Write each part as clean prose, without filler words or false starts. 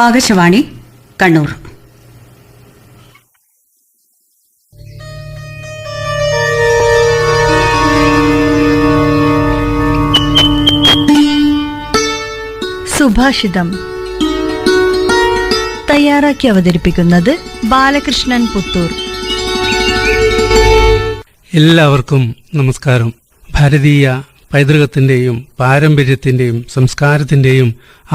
ആകാശവാണി കണ്ണൂർ. സുഭാഷിതം തയ്യാറാക്കി അവതരിപ്പിക്കുന്നത് ബാലകൃഷ്ണൻ പുത്തൂർ. എല്ലാവർക്കും നമസ്കാരം. ഭാരതീയ പൈതൃകത്തിന്റെയും പാരമ്പര്യത്തിന്റെയും സംസ്കാരത്തിന്റെയും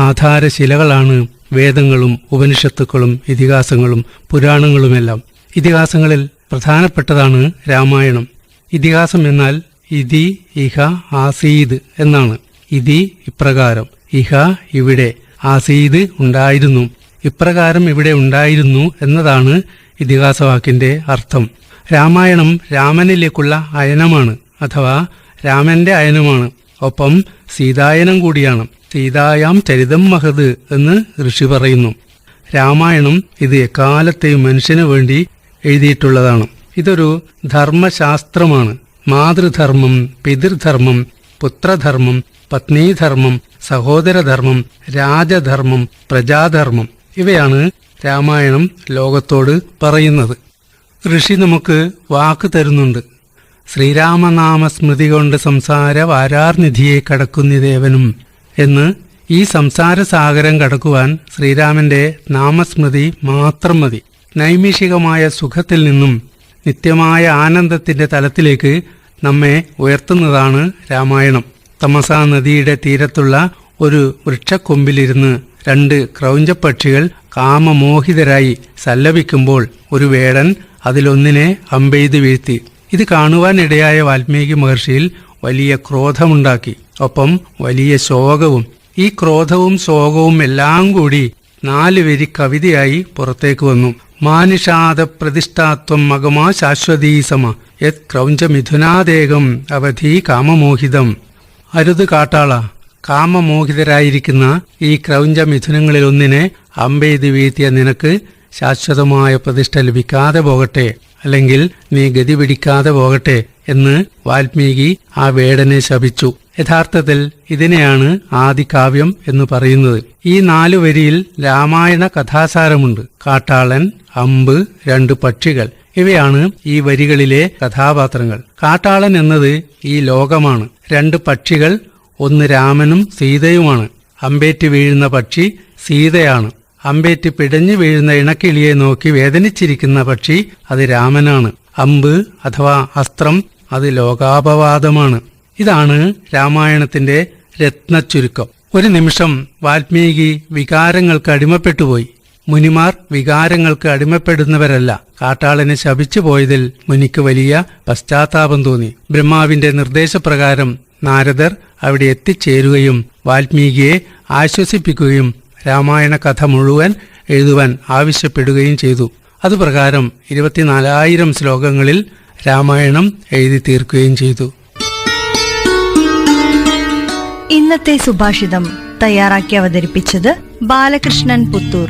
ആധാരശിലകളാണ് വേദങ്ങളും ഉപനിഷത്തുക്കളും ഇതിഹാസങ്ങളും പുരാണങ്ങളുമെല്ലാം. ഇതിഹാസങ്ങളിൽ പ്രധാനപ്പെട്ടതാണ് രാമായണം. ഇതിഹാസം എന്നാൽ ഇതി ഇഹ ആസീത് എന്നാണ്. ഇതി ഇപ്രകാരം, ഇഹ ഇവിടെ, ആസീത് ഉണ്ടായിരുന്നു, ഇപ്രകാരം ഇവിടെ ഉണ്ടായിരുന്നു എന്നതാണ് ഇതിഹാസവാക്കിന്റെ അർത്ഥം. രാമായണം രാമനിലേക്കുള്ള അയനമാണ്, അഥവാ രാമന്റെ അയനമാണ്. ഒപ്പം സീതായനം കൂടിയാണ്. സീതായാം ചരിതം മഹത് എന്ന് ഋഷി പറയുന്നു. രാമായണം ഇത് എക്കാലത്തെയും മനുഷ്യന് വേണ്ടി എഴുതിയിട്ടുള്ളതാണ്. ഇതൊരു ധർമ്മശാസ്ത്രമാണ്. മാതൃധർമ്മം, പിതൃധർമ്മം, പുത്രധർമ്മം, പത്നീധർമ്മം, സഹോദരധർമ്മം, രാജധർമ്മം, പ്രജാധർമ്മം ഇവയാണ് രാമായണം ലോകത്തോട് പറയുന്നത്. ഋഷി നമുക്ക് വാക്ക് തരുന്നുണ്ട്. ശ്രീരാമനാമസ്മൃതി കൊണ്ട് സംസാര വാരാർനിധിയെ കടക്കുന്നിദേവനും എന്ന്. ഈ സംസാര സാഗരം കടക്കുവാൻ ശ്രീരാമന്റെ നാമസ്മൃതി മാത്രം മതി. നൈമിഷികമായ സുഖത്തിൽ നിന്നും നിത്യമായ ആനന്ദത്തിന്റെ തലത്തിലേക്ക് നമ്മെ ഉയർത്തുന്നതാണ് രാമായണം. തമസാ നദിയുടെ തീരത്തുള്ള ഒരു വൃക്ഷക്കൊമ്പിലിരുന്ന് രണ്ട് ക്രൗഞ്ചപ്പക്ഷികൾ കാമമോഹിതരായി സല്ലപിക്കുമ്പോൾ ഒരു വേടൻ അതിലൊന്നിനെ അമ്പെയ്ത് വീഴ്ത്തി. ഇത് കാണുവാനിടയായ വാൽമീകി മഹർഷിയിൽ വലിയ ക്രോധമുണ്ടാക്കി, ഒപ്പം വലിയ ശോകവും. ഈ ക്രോധവും ശോകവും എല്ലാം കൂടി 4 വരി കവിതയായി പുറത്തേക്ക് വന്നു. മാനിഷാദ പ്രതിഷ്ഠാത്വം മകമാ ശാശ്വതീസമ യത് ക്രൗഞ്ചമിഥുനാദേകം അവധി കാമമോഹിതം. അരുത് കാട്ടാള, കാമമോഹിതരായിരിക്കുന്ന ഈ ക്രൗഞ്ചമിഥുനങ്ങളിലൊന്നിനെ അമ്പെയ്ത് വീഴ്ത്തിയ നിനക്ക് ശാശ്വതമായ പ്രതിഷ്ഠ ലഭിക്കാതെ പോകട്ടെ, അല്ലെങ്കിൽ നീ ഗതി പിടിക്കാതെ പോകട്ടെ എന്ന് വാൽമീകി ആ വേടനെ ശപിച്ചു. യഥാർത്ഥത്തിൽ ഇതിനെയാണ് ആദികാവ്യം എന്ന് പറയുന്നത്. ഈ 4 വരിയിൽ രാമായണ കഥാസാരമുണ്ട്. കാട്ടാളൻ, അമ്പ്, 2 പക്ഷികൾ ഇവയാണ് ഈ വരികളിലെ കഥാപാത്രങ്ങൾ. കാട്ടാളൻ എന്നത് ഈ ലോകമാണ്. 2 പക്ഷികൾ, ഒന്ന് രാമനും സീതയുമാണ്. അമ്പേറ്റ് വീഴുന്ന പക്ഷി സീതയാണ്. അമ്പേറ്റ് പിടഞ്ഞു വീഴുന്ന ഇണക്കിളിയെ നോക്കി വേദനിച്ചിരിക്കുന്ന പക്ഷി അത് രാമനാണ്. അമ്പ് അഥവാ അസ്ത്രം അത് ലോകാപവാദമാണ്. ഇതാണ് രാമായണത്തിന്റെ രത്നച്ചുരുക്കം. ഒരു നിമിഷം വാൽമീകി വികാരങ്ങൾക്ക് അടിമപ്പെട്ടുപോയി. മുനിമാർ വികാരങ്ങൾക്ക് അടിമപ്പെടുന്നവരല്ല. കാട്ടാളനെ ശപിച്ചു പോയതിൽ മുനിക്ക് വലിയ പശ്ചാത്താപം തോന്നി. ബ്രഹ്മാവിന്റെ നിർദ്ദേശപ്രകാരം നാരദർ അവിടെ എത്തിച്ചേരുകയും വാൽമീകിയെ ആശ്വസിപ്പിക്കുകയും രാമായണ കഥ മുഴുവൻ എഴുതുവാൻ ആവശ്യപ്പെടുകയും ചെയ്തു. അതുപ്രകാരം 24,000 ശ്ലോകങ്ങളിൽ രാമായണം എഴുതി തീർക്കുകയും ചെയ്തു. ഇന്നത്തെ സുഭാഷിതം തയ്യാറാക്കി അവതരിപ്പിച്ചത് ബാലകൃഷ്ണൻ പുത്തൂർ.